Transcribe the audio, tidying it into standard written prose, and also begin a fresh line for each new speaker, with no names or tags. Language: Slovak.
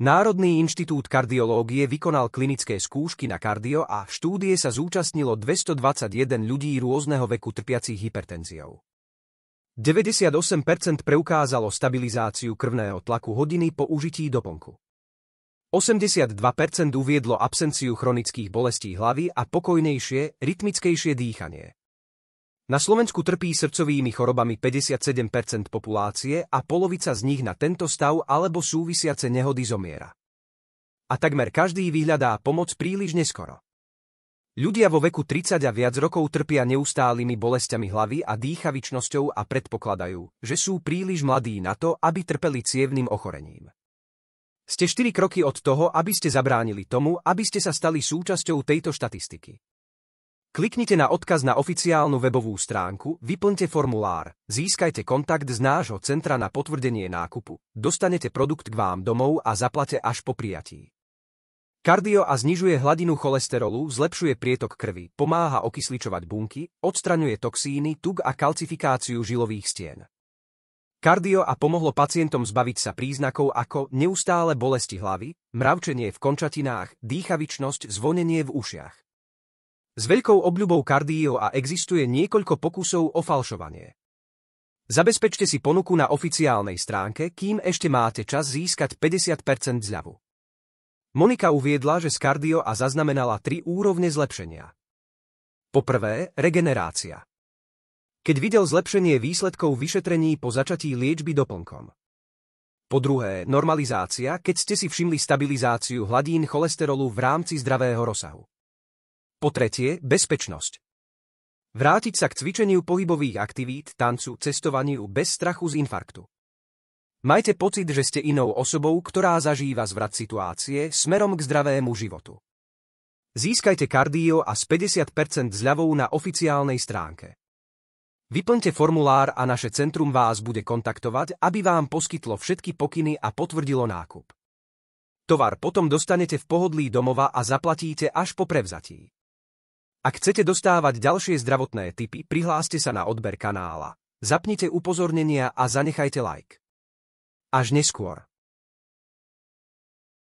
Národný inštitút kardiológie vykonal klinické skúšky na kardio a štúdie sa zúčastnilo 221 ľudí rôzneho veku trpiacich hypertenziou. 98% preukázalo stabilizáciu krvného tlaku hodiny po užití doplnku. 82% uviedlo absenciu chronických bolestí hlavy a pokojnejšie, rytmickejšie dýchanie. Na Slovensku trpí srdcovými chorobami 57% populácie a polovica z nich na tento stav alebo súvisiace nehody zomiera. A takmer každý vyhľadá pomoc príliš neskoro. Ľudia vo veku 30 a viac rokov trpia neustálými bolesťami hlavy a dýchavičnosťou a predpokladajú, že sú príliš mladí na to, aby trpeli cievnym ochorením. Ste 4 kroky od toho, aby ste zabránili tomu, aby ste sa stali súčasťou tejto štatistiky. Kliknite na odkaz na oficiálnu webovú stránku, vyplňte formulár, získajte kontakt z nášho centra na potvrdenie nákupu, dostanete produkt k vám domov a zaplate až po prijatí. Kardio a znižuje hladinu cholesterolu, zlepšuje prietok krvi, pomáha okysličovať bunky, odstraňuje toxíny, tuk a kalcifikáciu žilových stien. Kardio a pomohlo pacientom zbaviť sa príznakov ako neustále bolesti hlavy, mravčenie v končatinách, dýchavičnosť, zvonenie v ušiach. S veľkou obľubou kardio a existuje niekoľko pokusov o falšovanie. Zabezpečte si ponuku na oficiálnej stránke, kým ešte máte čas získať 50% zľavu. Monika uviedla, že z kardio a zaznamenala 3 úrovne zlepšenia. Po prvé, regenerácia. Keď videl zlepšenie výsledkov vyšetrení po začatí liečby doplnkom. Po druhé, normalizácia, keď ste si všimli stabilizáciu hladín cholesterolu v rámci zdravého rozsahu. Po tretie, bezpečnosť. Vrátiť sa k cvičeniu pohybových aktivít, tancu, cestovaniu bez strachu z infarktu. Majte pocit, že ste inou osobou, ktorá zažíva zvrat situácie smerom k zdravému životu. Získajte kardio a s 50% zľavou na oficiálnej stránke. Vyplňte formulár a naše centrum vás bude kontaktovať, aby vám poskytlo všetky pokyny a potvrdilo nákup. Tovar potom dostanete v pohodlí domova a zaplatíte až po prevzatí. Ak chcete dostávať ďalšie zdravotné tipy, prihláste sa na odber kanála, zapnite upozornenia a zanechajte like. Až neskôr.